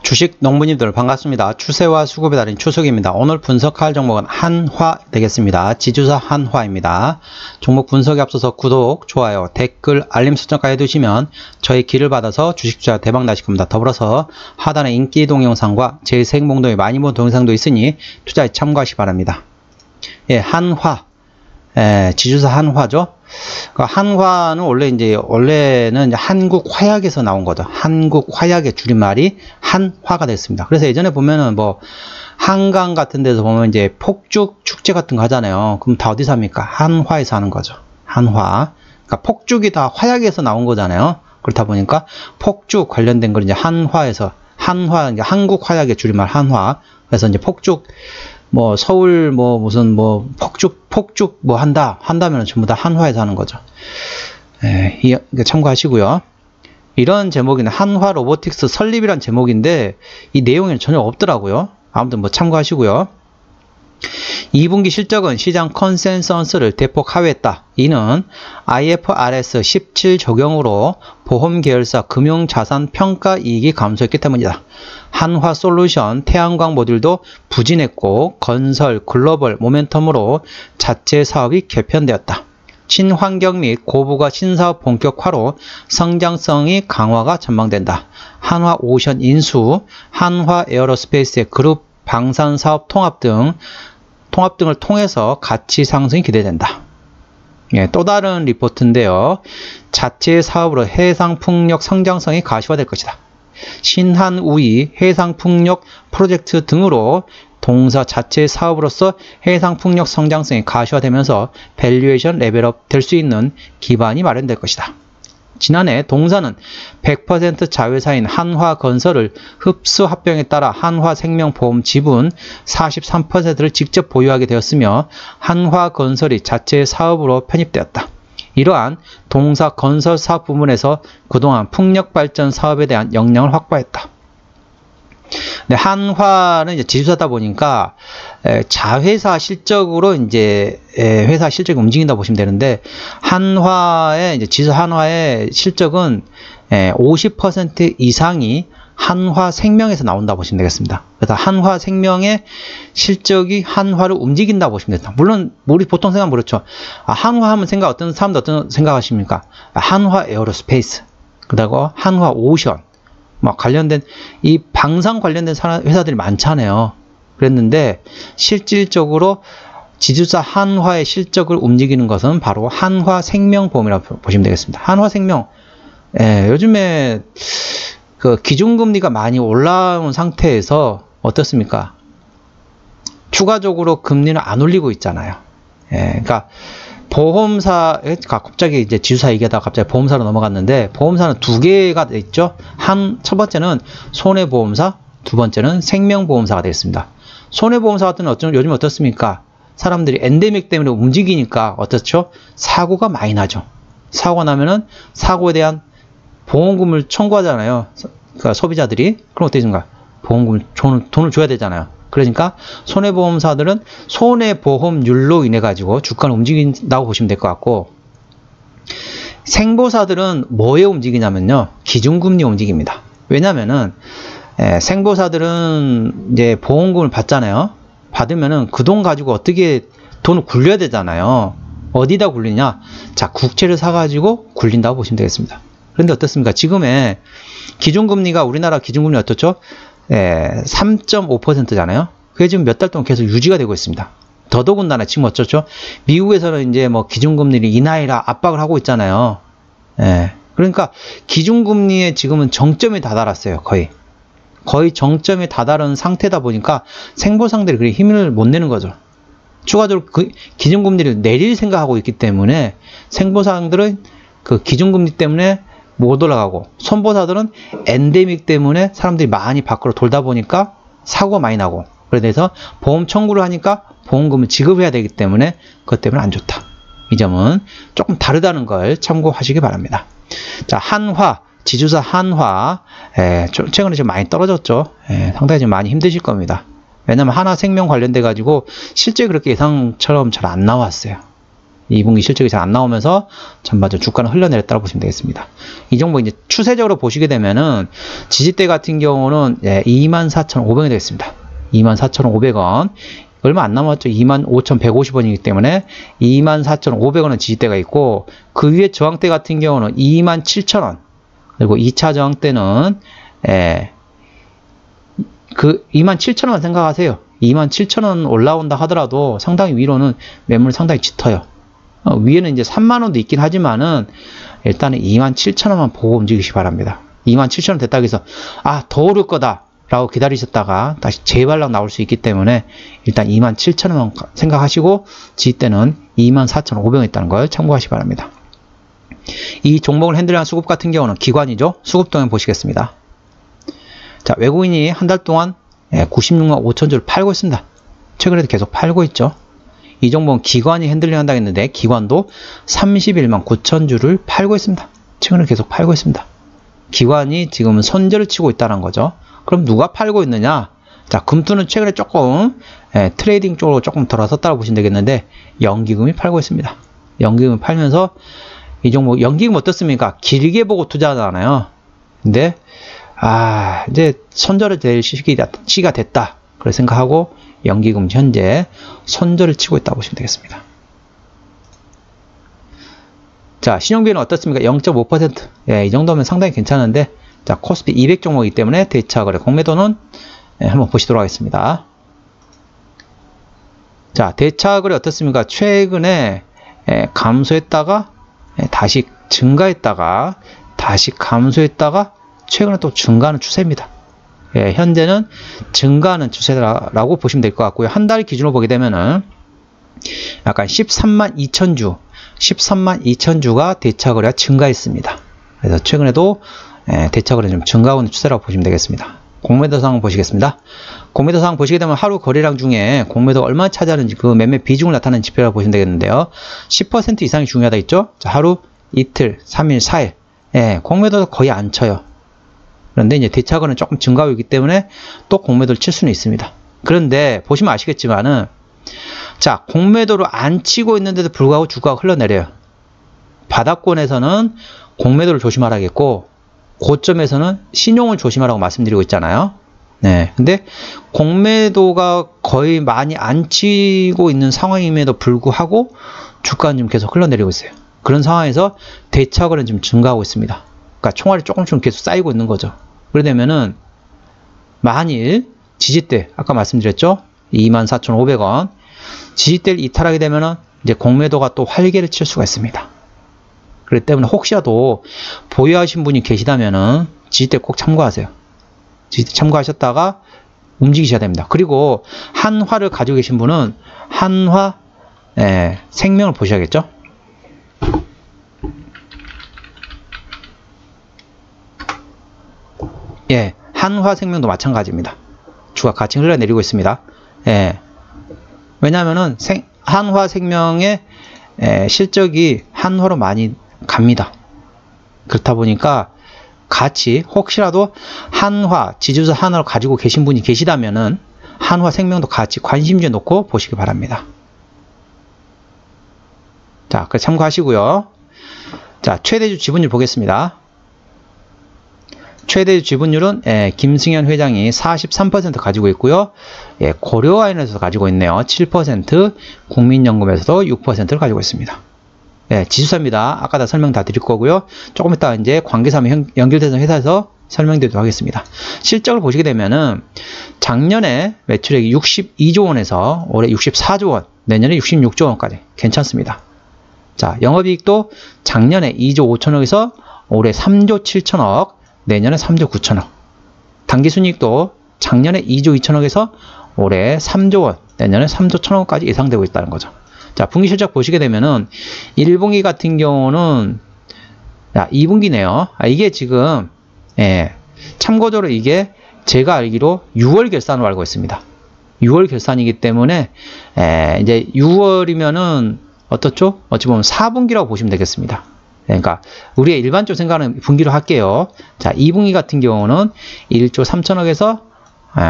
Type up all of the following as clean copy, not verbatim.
주식 농부님들 반갑습니다. 추세와 수급의 달인 추석입니다. 오늘 분석할 종목은 한화 되겠습니다. 지주사 한화입니다. 종목 분석에 앞서서 구독, 좋아요, 댓글, 알림 설정까지 해두시면 저희 길을 받아서 주식 투자 대박 나실 겁니다. 더불어서 하단에 인기 동영상과 제 생봉도에 많이 본 동영상도 있으니 투자에 참고하시기 바랍니다. 예, 한화. 지주사 한화죠. 한화는 원래는 한국 화약에서 나온 거죠. 한국 화약의 줄임말이 한화가 됐습니다. 그래서 예전에 보면은 뭐 한강 같은 데서 보면 이제 폭죽 축제 같은 거 하잖아요. 그럼 다 어디서 합니까? 한화에서 하는 거죠. 한화. 그러니까 폭죽이 다 화약에서 나온 거잖아요. 그렇다 보니까 폭죽 관련된 걸 이제 한화에서 한화, 한국 화약의 줄임말 한화. 그래서 이제 폭죽 뭐 서울 뭐 무슨 뭐 폭죽 뭐 한다면 전부 다 한화에서 하는 거죠. 참고하시고요. 이런 제목이는 한화 로보틱스 설립이란 제목인데 이 내용에는 전혀 없더라고요. 아무튼 뭐 참고하시고요. 2분기 실적은 시장 컨센서스를 대폭 하회했다. 이는 IFRS 17 적용으로 보험 계열사 금융자산 평가 이익이 감소했기 때문이다. 한화솔루션 태양광 모듈도 부진했고 건설, 글로벌 모멘텀으로 자체 사업이 개편되었다. 친환경 및 고부가 신사업 본격화로 성장성이 강화가 전망된다. 한화오션 인수, 한화에어로스페이스의 그룹 방산사업 통합 등을 통해서 가치 상승이 기대된다. 예, 또 다른 리포트인데요. 자체 사업으로 해상풍력 성장성이 가시화될 것이다. 신한우이 해상풍력 프로젝트 등으로 동사 자체 사업으로서 해상풍력 성장성이 가시화되면서 밸류에이션 레벨업 될 수 있는 기반이 마련될 것이다. 지난해 동사는 100% 자회사인 한화건설을 흡수 합병에 따라 한화생명보험 지분 43%를 직접 보유하게 되었으며 한화건설이 자체 사업으로 편입되었다. 이러한 동사 건설 사업 부문에서 그동안 풍력발전 사업에 대한 역량을 확보했다. 네, 한화는 이제 지주사다 보니까 자회사 실적으로 이제 회사 실적이 움직인다 보시면 되는데 한화의 이제 지주사 한화의 실적은 50% 이상이 한화생명에서 나온다 보시면 되겠습니다. 그래서 한화생명의 실적이 한화를 움직인다 보시면 됩니다. 물론 우리 보통 생각하면 그렇죠. 한화하면 어떤 사람들 어떤 생각하십니까? 한화에어로스페이스, 그리고 한화오션 막 관련된 이 방산 관련된 회사들이 많잖아요. 그랬는데 실질적으로 지주사 한화의 실적을 움직이는 것은 바로 한화생명보험이라고 보시면 되겠습니다. 한화생명 요즘에 그 기준금리가 많이 올라온 상태에서 어떻습니까? 추가적으로 금리는 안 올리고 있잖아요. 그러니까 보험사, 갑자기 이제 지주사 얘기하다가 갑자기 보험사로 넘어갔는데, 보험사는 두 개가 있죠. 첫 번째는 손해보험사, 두 번째는 생명보험사가 되겠습니다. 손해보험사 같은 경우는 요즘 어떻습니까? 사람들이 엔데믹 때문에 움직이니까 어떻죠? 사고가 많이 나죠. 사고가 나면은 사고에 대한 보험금을 청구하잖아요. 그러니까 소비자들이. 그럼 어떻게 됩니까? 보험금을, 돈을 줘야 되잖아요. 그러니까 손해보험사들은 손해보험률로 인해 가지고 주가를 움직인다고 보시면 될 것 같고, 생보사들은 뭐에 움직이냐면요, 기준금리에 움직입니다. 왜냐면은 생보사들은 이제 보험금을 받잖아요. 받으면은 그 돈 가지고 어떻게 돈을 굴려야 되잖아요. 어디다 굴리냐? 자, 국채를 사가지고 굴린다고 보시면 되겠습니다. 그런데 어떻습니까? 지금의 기준금리가, 우리나라 기준금리 어떻죠? 3.5%잖아요. 그게 지금 몇 달 동안 계속 유지가 되고 있습니다. 더더군다나 지금 어쩌죠? 미국에서는 이제 뭐 기준금리를 인하해라 압박을 하고 있잖아요. 그러니까 기준금리에 지금은 정점에 다다랐어요. 거의 정점에 다다른 상태다 보니까 생보상들이 그리 힘을 못 내는 거죠. 추가적으로 그 기준금리를 내릴 생각하고 있기 때문에 생보상들은 그 기준금리 때문에 못 올라가고, 손보사들은 엔데믹 때문에 사람들이 많이 밖으로 돌다 보니까 사고가 많이 나고, 그래서 보험 청구를 하니까 보험금을 지급해야 되기 때문에 그것 때문에 안 좋다. 이 점은 조금 다르다는 걸 참고하시기 바랍니다. 자, 한화, 지주사 한화, 최근에 좀 많이 떨어졌죠. 상당히 좀 많이 힘드실 겁니다. 왜냐면 하나생명 관련돼 가지고 실제 그렇게 예상처럼 잘 안 나왔어요. 2분기 실적이 잘 안 나오면서 전반적으로 주가는 흘러내렸다고 보시면 되겠습니다. 이 종목 이제 추세적으로 보시게 되면은 지지대 같은 경우는 24,500원이 되겠습니다. 24,500원. 얼마 안 남았죠. 25,150원이기 때문에 24,500원은 지지대가 있고, 그 위에 저항대 같은 경우는 27,000원. 그리고 2차 저항대는 그 27,000원 생각하세요. 27,000원 올라온다 하더라도 상당히 위로는 매물이 상당히 짙어요. 위에는 이제 3만원도 있긴 하지만은 일단은 27,000원만 보고 움직이시기 바랍니다. 27,000원 됐다고 해서 더 오를 거다 라고 기다리셨다가 다시 재발락 나올 수 있기 때문에 일단 27,000원만 생각하시고 지지대는 24,500원 있다는 걸 참고하시기 바랍니다. 이 종목을 핸들하는 수급 같은 경우는 기관이죠. 수급 동향 보시겠습니다. 자, 외국인이 한 달 동안 96만 5천주를 팔고 있습니다. 최근에도 계속 팔고 있죠. 이 종목은 기관이 핸들링 한다고 했는데 기관도 31만 9천주를 팔고 있습니다. 최근에 계속 팔고 있습니다. 기관이 지금 손절을 치고 있다는 거죠. 그럼 누가 팔고 있느냐? 자, 금투는 최근에 조금 트레이딩 쪽으로 조금 돌아섰다고 보시면 되겠는데 연기금이 팔고 있습니다. 연기금을 팔면서 이 종목 연기금 어떻습니까? 길게 보고 투자하잖아요. 근데 이제 손절을 될 시기가 됐다. 그렇게 생각하고 연기금 현재 손절을 치고 있다고 보시면 되겠습니다. 자, 신용비는 어떻습니까? 0.5%. 이 정도면 상당히 괜찮은데, 자, 코스피 200 종목이기 때문에 대차 거래 공매도는 한번 보시도록 하겠습니다. 자, 대차 거래 어떻습니까? 최근에 감소했다가 다시 증가했다가 다시 감소했다가 최근에 또 증가하는 추세입니다. 현재는 증가하는 추세라고 보시면 될 것 같고요. 한 달 기준으로 보게 되면은 약간 13만 2천주, 13만 2천주가 대차 거래가 증가했습니다. 그래서 최근에도 대차 거래 좀 증가하는 추세라고 보시면 되겠습니다. 공매도 상황 보시겠습니다. 공매도 상황 보시게 되면 하루 거래량 중에 공매도가 얼마나 차지하는지 그 매매 비중을 나타내는 지표라고 보시면 되겠는데요. 10% 이상이 중요하다 있죠? 자, 하루, 이틀, 3일, 4일. 공매도도 거의 안 쳐요. 그런데 이제 대차 거래는 조금 증가하기 때문에 또 공매도를 칠 수는 있습니다. 그런데 보시면 아시겠지만은, 자, 공매도를 안 치고 있는데도 불구하고 주가가 흘러내려요. 바닥권에서는 공매도를 조심하라겠고, 고점에서는 신용을 조심하라고 말씀드리고 있잖아요. 근데 공매도가 거의 많이 안 치고 있는 상황임에도 불구하고 주가는 지금 계속 흘러내리고 있어요. 그런 상황에서 대차 거래는 지금 증가하고 있습니다. 그러니까 총알이 조금씩 계속 쌓이고 있는 거죠. 그러게 되면은 만일 지지대 아까 말씀드렸죠? 24,500원 지지대를 이탈하게 되면은 이제 공매도가 또 활개를 칠 수가 있습니다. 그렇기 때문에 혹시라도 보유하신 분이 계시다면은 지지대 꼭 참고하세요. 지지대 참고하셨다가 움직이셔야 됩니다. 그리고 한화를 가지고 계신 분은 한화 생명을 보셔야겠죠? 한화생명도 마찬가지입니다. 주가 같이 흘러내리고 있습니다. 왜냐하면은 한화생명의 실적이 한화로 많이 갑니다. 그렇다 보니까 같이 혹시라도 한화, 지주사 한화를 가지고 계신 분이 계시다면은 한화생명도 같이 관심주에 놓고 보시기 바랍니다. 자, 그 참고하시고요. 자, 최대주 지분율 보겠습니다. 최대 지분율은 김승현 회장이 43% 가지고 있고요. 고려아연에서 가지고 있네요. 7%, 국민연금에서도 6%를 가지고 있습니다. 지주사입니다. 아까 다 설명 다 드릴 거고요. 조금 이따 이제 관계사무 연결되는 회사에서 설명드리도록 하겠습니다. 실적을 보시게 되면은 작년에 매출액이 62조 원에서 올해 64조 원, 내년에 66조 원까지 괜찮습니다. 자, 영업이익도 작년에 2조 5천억에서 올해 3조 7천억, 내년에 3조 9천억. 당기순이익도 작년에 2조 2천억에서 올해 3조 원, 내년에 3조 1천억까지 예상되고 있다는 거죠. 자, 분기 실적 보시게 되면은 1분기 같은 경우는 2분기네요. 이게 지금 참고적으로 이게 제가 알기로 6월 결산으로 알고 있습니다. 6월 결산이기 때문에 이제 6월이면은 어떻죠? 어찌 보면 4분기라고 보시면 되겠습니다. 그러니까 우리가 일반적으로 생각하는 분기로 할게요. 자, 2분기 같은 경우는 1조 3천억에서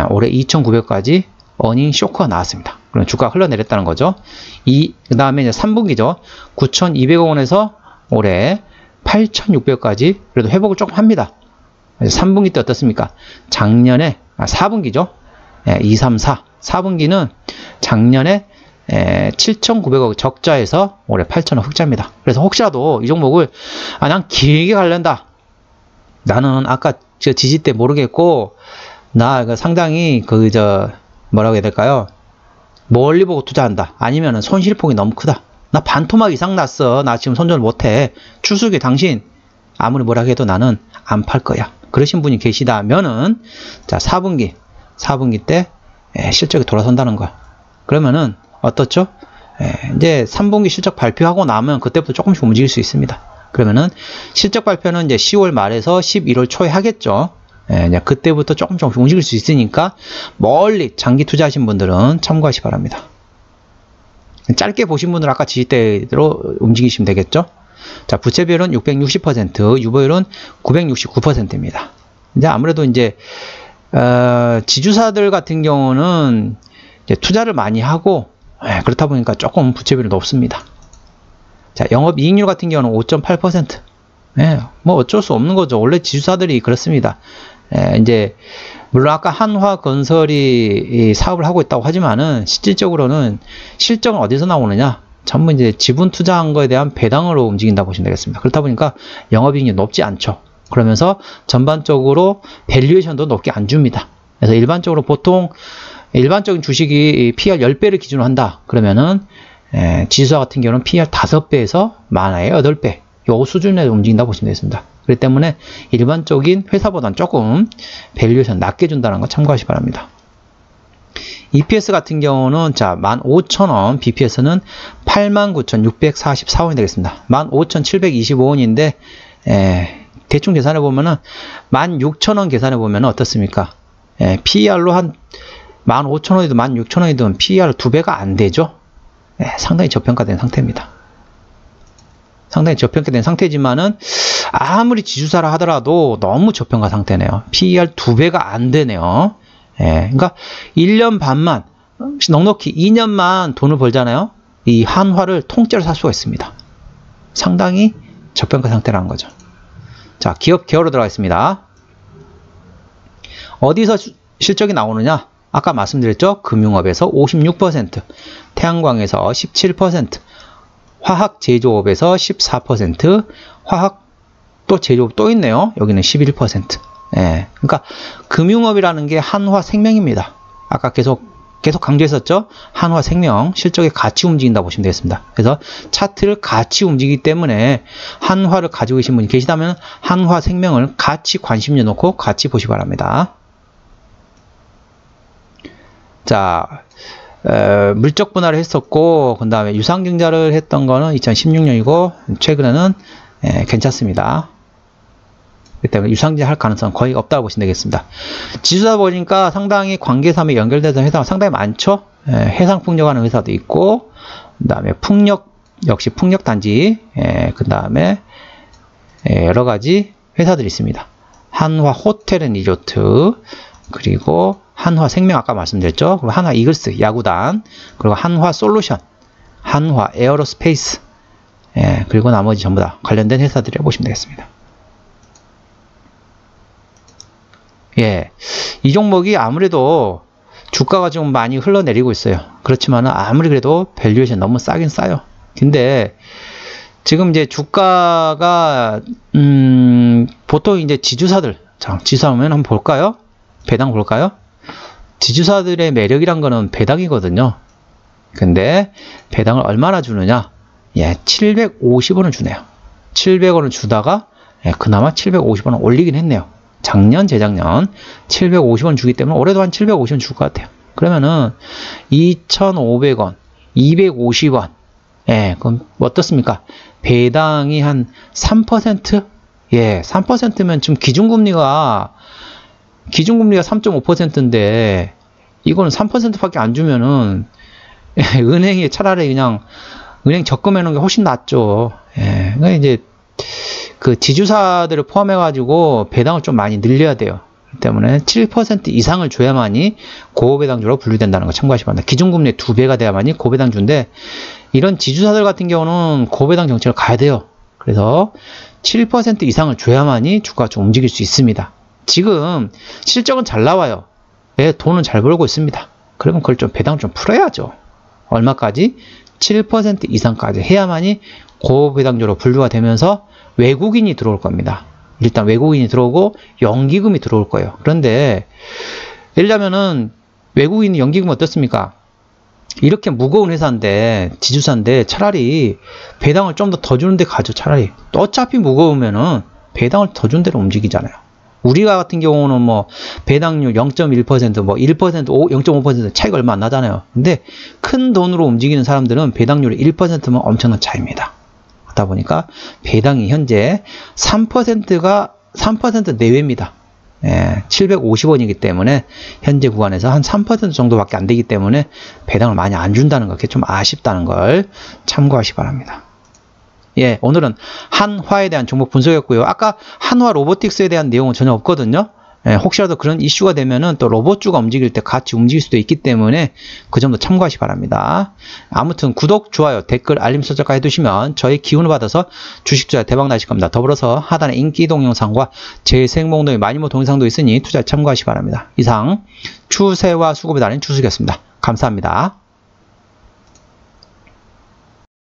올해 2,900까지 어닝 쇼크가 나왔습니다. 그럼 주가가 흘러내렸다는 거죠. 그 다음에 이제 3분기죠. 9,200억 원에서 올해 8,600억까지 그래도 회복을 조금 합니다. 3분기 때 어떻습니까? 작년에, 4분기죠. 2, 3, 4. 4분기는 작년에 7,900억 적자에서 올해 8,000억 흑자입니다. 그래서 혹시라도 이 종목을 난 길게 가려다. 나는 아까 지지 때 모르겠고 나 상당히 뭐라고 해야 될까요? 멀리 보고 투자한다. 아니면은 손실폭이 너무 크다. 나 반토막 이상 났어. 나 지금 손절 못해. 추수기 당신 아무리 뭐라 해도 나는 안 팔 거야. 그러신 분이 계시다면은 자 4분기 때 실적이 돌아선다는 거. 그러면은 어떻죠? 이제 3분기 실적 발표하고 나면 그때부터 조금씩 움직일 수 있습니다. 그러면은 실적 발표는 이제 10월 말에서 11월 초에 하겠죠. 이제 그때부터 조금씩 움직일 수 있으니까 멀리 장기 투자하신 분들은 참고하시 기 바랍니다. 짧게 보신 분들은 아까 지지대로 움직이시면 되겠죠. 자, 부채 비율은 660%, 유보율은 969%입니다. 이제 아무래도 이제 지주사들 같은 경우는 이제 투자를 많이 하고 그렇다 보니까 조금 부채 비율이 높습니다. 자, 영업이익률 같은 경우는 5.8%. 뭐 어쩔 수 없는 거죠. 원래 지주사들이 그렇습니다. 이제 물론 아까 한화건설이 사업을 하고 있다고 하지만은 실질적으로는 실적은 어디서 나오느냐? 전부 이제 지분 투자한 거에 대한 배당으로 움직인다고 보시면 되겠습니다. 그렇다 보니까 영업이익률이 높지 않죠. 그러면서 전반적으로 밸류에이션도 높게 안 줍니다. 그래서 일반적으로 보통 일반적인 주식이 PR 10배를 기준으로 한다. 그러면은 지주사 같은 경우는 PR 5배에서 많아요. 8배. 요 수준에서 움직인다고 보시면 되겠습니다. 그렇기 때문에 일반적인 회사보다는 조금 밸류에이션 낮게 준다는 거 참고하시기 바랍니다. EPS 같은 경우는 자 15,000원, BPS는 89,644원이 되겠습니다. 15,725원인데 대충 계산해 보면은 16,000원 계산해 보면 어떻습니까? PER로 한 15,000원이든 16,000원이든 PER 2배가 안 되죠. 상당히 저평가된 상태입니다. 상당히 저평가된 상태지만은 아무리 지주사라 하더라도 너무 저평가 상태네요. PER 2배가 안 되네요. 그러니까 1년 반만, 넉넉히 2년만 돈을 벌잖아요. 이 한화를 통째로 살 수가 있습니다. 상당히 저평가 상태라는 거죠. 자, 기업 개요로 들어가겠습니다. 어디서 실적이 나오느냐? 아까 말씀드렸죠? 금융업에서 56%, 태양광에서 17%, 화학 제조업에서 14%, 화학 또 제조업 또 있네요. 여기는 11%. 그러니까 금융업이라는 게 한화생명입니다. 아까 계속 강조했었죠. 한화생명 실적에 같이 움직인다 보시면 되겠습니다. 그래서 차트를 같이 움직이기 때문에 한화를 가지고 계신 분이 계시다면 한화생명을 같이 관심을 놓고 같이 보시기 바랍니다. 자, 물적 분할을 했었고 그 다음에 유상증자를 했던 거는 2016년이고 최근에는 괜찮습니다. 그렇기 때문에 유상증자 할 가능성은 거의 없다고 보시면 되겠습니다. 지수다 보니까 상당히 관계사업에 연결되는 회사가 상당히 많죠. 해상풍력 하는 회사도 있고 그 다음에 풍력 역시 풍력단지 그 다음에 여러가지 회사들이 있습니다. 한화 호텔 앤 리조트 그리고 한화생명 아까 말씀드렸죠. 그리고 한화 이글스 야구단 그리고 한화 솔루션 한화 에어로스페이스 그리고 나머지 전부 다 관련된 회사들이라고 보시면 되겠습니다. 이 종목이 아무래도 주가가 좀 많이 흘러내리고 있어요. 그렇지만 아무리 그래도 밸류에이션 너무 싸긴 싸요. 근데 지금 이제 주가가 보통 이제 지주사들 자, 지주사 보면 한번 볼까요? 배당 볼까요? 지주사들의 매력이란 거는 배당이거든요. 근데 배당을 얼마나 주느냐? 750원을 주네요. 700원을 주다가 그나마 750원을 올리긴 했네요. 작년, 재작년 750원 주기 때문에 올해도 한 750원 줄 것 같아요. 그러면은 2,500원, 250원. 그럼 어떻습니까? 배당이 한 3%? 3%면 지금 기준금리가 3.5%인데 이거는 3%밖에 안 주면은 은행이 차라리 그냥 은행 적금해 놓은 게 훨씬 낫죠. 그러니까 이제 그 지주사들을 포함해 가지고 배당을 좀 많이 늘려야 돼요. 때문에 7% 이상을 줘야만이 고배당주로 분류된다는 거 참고하시기 바랍니다. 기준금리의 2배가 돼야만이 고배당주인데 이런 지주사들 같은 경우는 고배당 정책을 가야 돼요. 그래서 7% 이상을 줘야만이 주가가 좀 움직일 수 있습니다. 지금 실적은 잘 나와요. 예, 돈은 잘 벌고 있습니다. 그러면 그걸 좀 배당 좀 풀어야죠. 얼마까지? 7% 이상까지 해야만이 고배당주로 분류가 되면서 외국인이 들어올 겁니다. 일단 외국인이 들어오고 연기금이 들어올 거예요. 그런데 예를 들자면은 외국인 연기금 어떻습니까? 이렇게 무거운 회사인데 지주사인데 차라리 배당을 좀 더 주는 데 가죠. 차라리 또 어차피 무거우면은 배당을 더 주는 데로 움직이잖아요. 우리가 같은 경우는 뭐 배당률 0.1% 뭐 1% 0.5% 차이가 얼마 안 나잖아요. 근데 큰 돈으로 움직이는 사람들은 배당률이 1%면 엄청난 차이입니다. 그러다 보니까 배당이 현재 3%가 3% 내외입니다. 예, 750원이기 때문에 현재 구간에서 한 3% 정도밖에 안 되기 때문에 배당을 많이 안 준다는 거, 그게 좀 아쉽다는 걸 참고하시기 바랍니다. 예, 오늘은 한화에 대한 종목 분석이었고요. 아까 한화 로보틱스에 대한 내용은 전혀 없거든요. 예, 혹시라도 그런 이슈가 되면은 또 로봇주가 움직일 때 같이 움직일 수도 있기 때문에 그 점도 참고하시기 바랍니다. 아무튼 구독, 좋아요, 댓글, 알림 설정까지 해두시면 저희 기운을 받아서 주식 투자 대박 나실 겁니다. 더불어서 하단에 인기 동영상과 재생목록에 마니모 동영상도 있으니 투자에 참고하시기 바랍니다. 이상 추세와 수급에 달인 추석이었습니다. 감사합니다.